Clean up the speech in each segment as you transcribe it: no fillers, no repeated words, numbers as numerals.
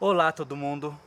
Olá todo mundo,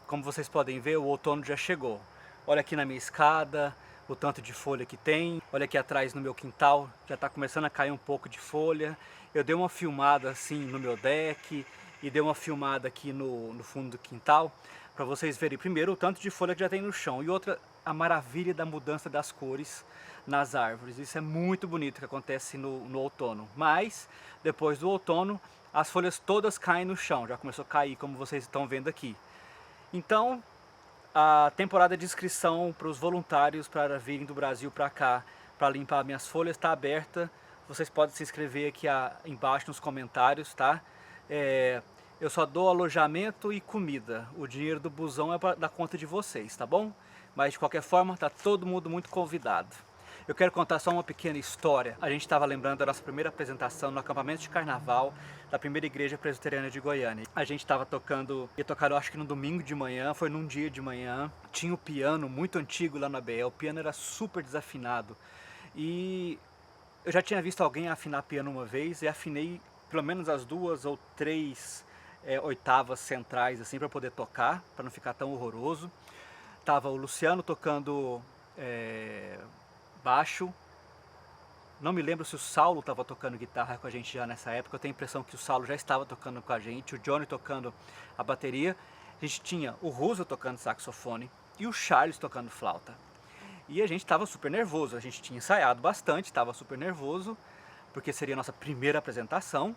como vocês podem ver o outono já chegou. Olha aqui na minha escada, o tanto de folha que tem, olha aqui atrás no meu quintal, já está começando a cair um pouco de folha. Eu dei uma filmada assim no meu deck e dei uma filmada aqui no fundo do quintal, para vocês verem primeiro o tanto de folha que já tem no chão e outra, a maravilha da mudança das cores nas árvores. Isso é muito bonito que acontece no outono, mas depois do outono as folhas todas caem no chão, já começou a cair como vocês estão vendo aqui. Então a temporada de inscrição para os voluntários para virem do Brasil para cá para limpar minhas folhas está aberta. Vocês podem se inscrever aqui embaixo nos comentários, tá? Eu só dou alojamento e comida. O dinheiro do busão é da conta de vocês, tá bom? Mas de qualquer forma, tá todo mundo muito convidado. Eu quero contar só uma pequena história. A gente estava lembrando da nossa primeira apresentação no acampamento de carnaval da primeira igreja presbiteriana de Goiânia. A gente estava tocando, ia tocar eu acho que no domingo de manhã, foi num dia de manhã. Tinha um piano muito antigo lá na BL, o piano era super desafinado. E eu já tinha visto alguém afinar piano uma vez e afinei pelo menos as 2 ou 3 oitavas centrais assim para poder tocar, para não ficar tão horroroso. Tava o Luciano tocando baixo. Não me lembro se o Saulo estava tocando guitarra com a gente já nessa época. Eu tenho a impressão que o Saulo já estava tocando com a gente, o Johnny tocando a bateria. A gente tinha o Russo tocando saxofone e o Charles tocando flauta. E a gente estava super nervoso, a gente tinha ensaiado bastante, estava super nervoso, porque seria a nossa primeira apresentação.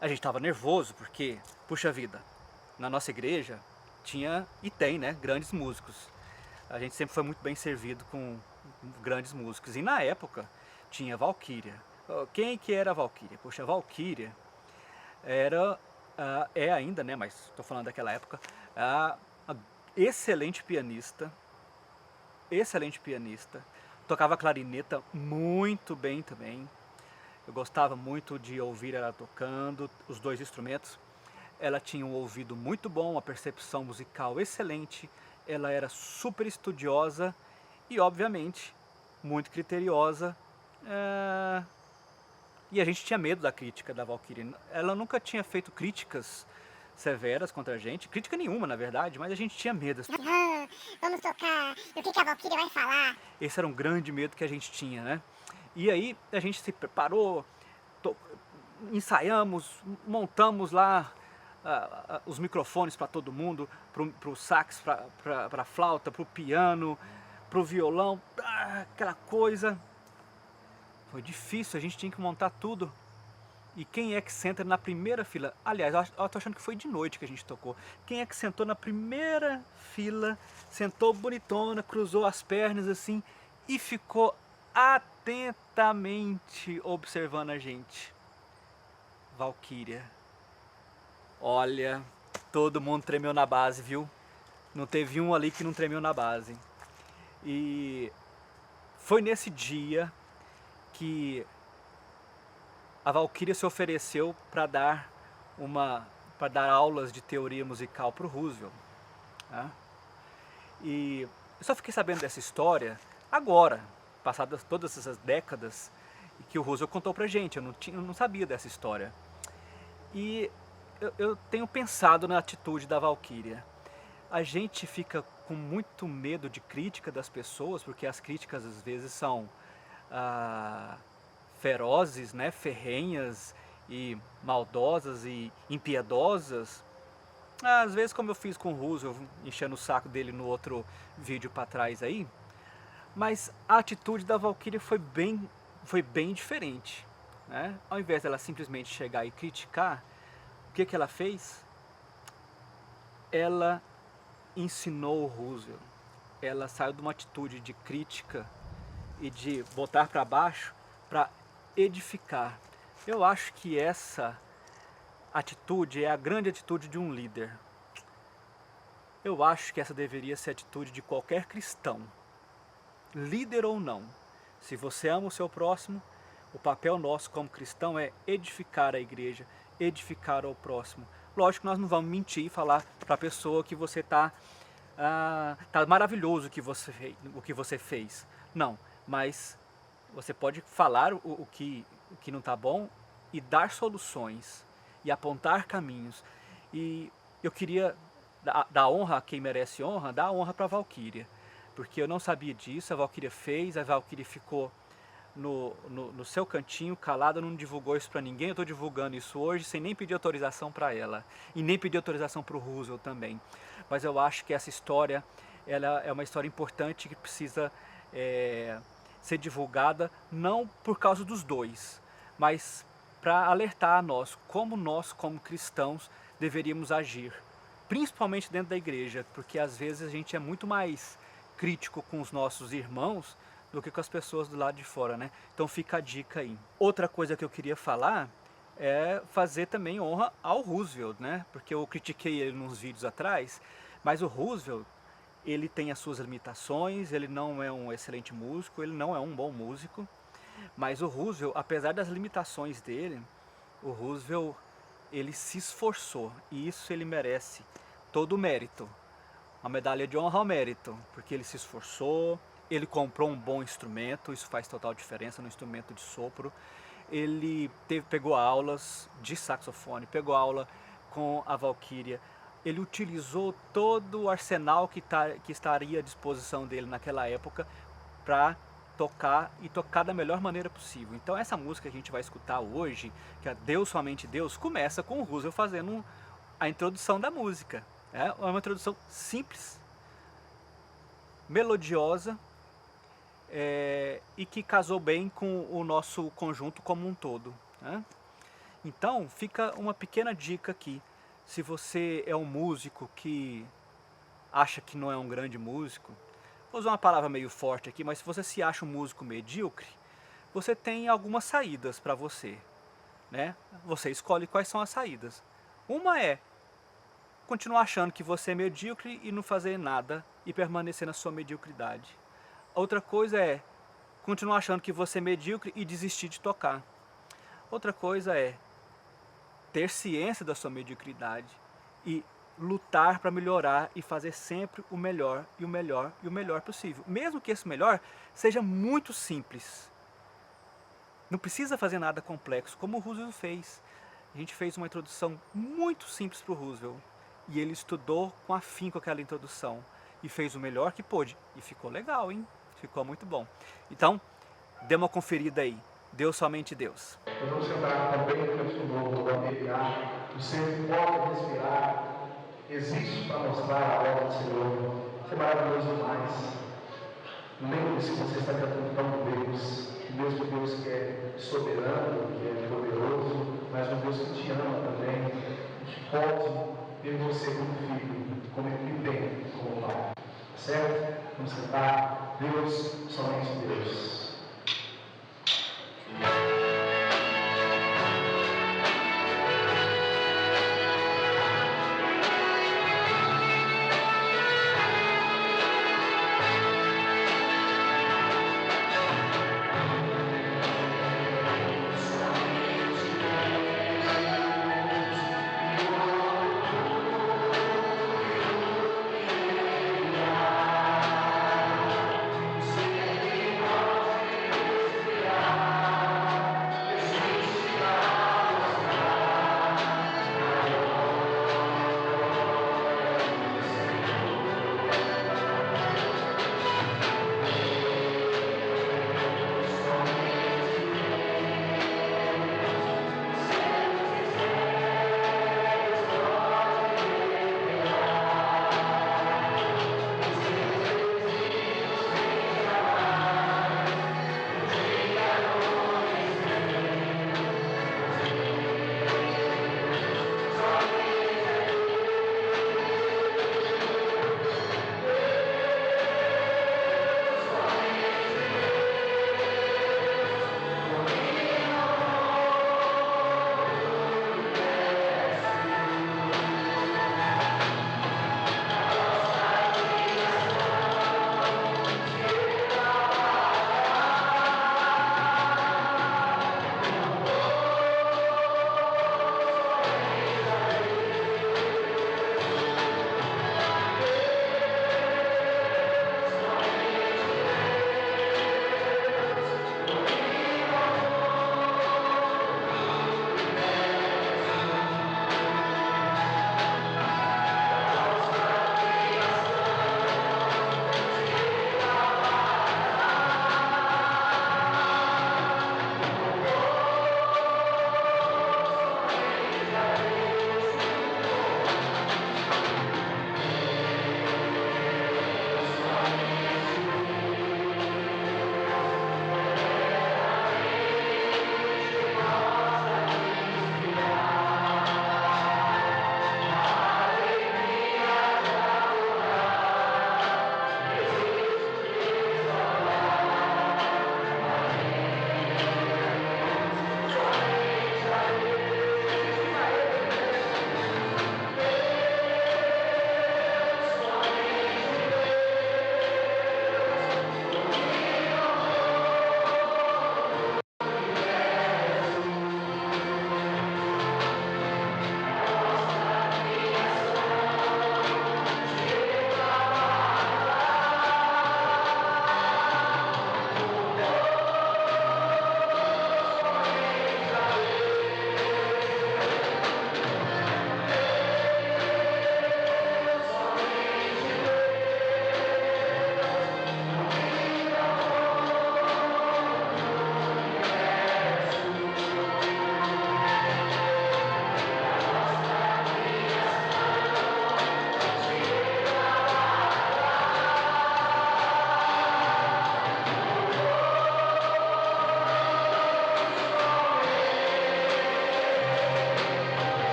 A gente estava nervoso porque, puxa vida, na nossa igreja tinha e tem, né, grandes músicos. A gente sempre foi muito bem servido com grandes músicos. E na época tinha Valquíria. Quem que era a Valquíria? Poxa, a Valquíria era, é ainda, né, mas estou falando daquela época, a excelente pianista, tocava clarineta muito bem também. Eu gostava muito de ouvir ela tocando os dois instrumentos. Ela tinha um ouvido muito bom, uma percepção musical excelente, ela era super estudiosa e, obviamente, muito criteriosa. E a gente tinha medo da crítica da Valquíria. Ela nunca tinha feito críticas severas contra a gente, crítica nenhuma na verdade, mas a gente tinha medo. Vamos tocar, o que a Valkyria vai falar? Esse era um grande medo que a gente tinha, né? E aí a gente se preparou, ensaiamos, montamos lá os microfones para todo mundo, para o sax, para a flauta, para o piano, para o violão, aquela coisa. Foi difícil, a gente tinha que montar tudo. E quem é que senta na primeira fila? Aliás, eu tô achando que foi de noite que a gente tocou. Quem é que sentou na primeira fila, sentou bonitona, cruzou as pernas assim e ficou atentamente observando a gente? Valquíria. Olha, todo mundo tremeu na base, viu? Não teve um ali que não tremeu na base. E foi nesse dia que a Valquíria se ofereceu para dar aulas de teoria musical para o Roosevelt. Né? E eu só fiquei sabendo dessa história agora, passadas todas essas décadas, que o Roosevelt contou pra gente. Eu não sabia dessa história. E eu tenho pensado na atitude da Valquíria. A gente fica com muito medo de crítica das pessoas, porque as críticas às vezes são ferozes, né, ferrenhas e maldosas e impiedosas. Às vezes, como eu fiz com o Russo, enchendo o saco dele no outro vídeo para trás aí. Mas a atitude da Valquíria foi bem diferente, né? Ao invés dela simplesmente chegar e criticar, o que ela fez? Ela ensinou o Roosevelt. Ela saiu de uma atitude de crítica e de botar para baixo para edificar. Eu acho que essa atitude é a grande atitude de um líder. Eu acho que essa deveria ser a atitude de qualquer cristão, líder ou não. Se você ama o seu próximo, o papel nosso como cristão é edificar a igreja, edificar o próximo. Lógico que nós não vamos mentir e falar para a pessoa que você tá maravilhoso o que você fez. Não, mas você pode falar o que não está bom e dar soluções e apontar caminhos. E eu queria dar honra a quem merece honra, dar honra para a Valquíria, porque eu não sabia disso, a Valquíria fez, a Valquíria ficou no seu cantinho, calada, não divulgou isso para ninguém. Eu estou divulgando isso hoje sem nem pedir autorização para ela e nem pedir autorização para o Roosevelt também. Mas eu acho que essa história, ela é uma história importante que precisa ser divulgada, não por causa dos dois, mas para alertar a nós, como cristãos, deveríamos agir, principalmente dentro da igreja, porque às vezes a gente é muito mais crítico com os nossos irmãos do que com as pessoas do lado de fora, né? Então fica a dica aí. Outra coisa que eu queria falar é fazer também honra ao Roosevelt, né? Porque eu critiquei ele nos vídeos atrás, mas o Roosevelt, ele tem as suas limitações, ele não é um excelente músico, ele não é um bom músico, mas o Roosevelt, apesar das limitações dele, o Roosevelt, ele se esforçou, e isso ele merece todo o mérito. Uma medalha de honra ao mérito, porque ele se esforçou, ele comprou um bom instrumento, isso faz total diferença no instrumento de sopro. Ele pegou aulas de saxofone, pegou aula com a Valquíria. Ele utilizou todo o arsenal que estaria à disposição dele naquela época para tocar e tocar da melhor maneira possível. Então essa música que a gente vai escutar hoje, que é Deus Somente Deus, começa com o Roosevelt fazendo a introdução da música. É uma introdução simples, melodiosa, e que casou bem com o nosso conjunto como um todo, né? Então fica uma pequena dica aqui. Se você é um músico que acha que não é um grande músico, vou usar uma palavra meio forte aqui, mas se você se acha um músico medíocre, você tem algumas saídas para você, né? Você escolhe quais são as saídas. Uma é continuar achando que você é medíocre e não fazer nada e permanecer na sua mediocridade. Outra coisa é continuar achando que você é medíocre e desistir de tocar. Outra coisa é ter ciência da sua mediocridade e lutar para melhorar e fazer sempre o melhor e o melhor e o melhor possível. Mesmo que esse melhor seja muito simples. Não precisa fazer nada complexo, como o Roosevelt fez. A gente fez uma introdução muito simples para o Roosevelt e ele estudou com afinco aquela introdução e fez o melhor que pôde. E ficou legal, hein? Ficou muito bom. Então, dê uma conferida aí. Deus Somente Deus. Nós vamos sentar também no canto novo, respirar. Você pode respirar. Existe para mostrar a obra do Senhor. Isso é maravilhoso demais. Lembre-se que você está cantando para Deus. Que mesmo Deus que é soberano, que é poderoso, mas um Deus que te ama também. A gente pode ver você como filho, como ele tem como pai. Certo? Vamos cantar. Deus, somente Deus.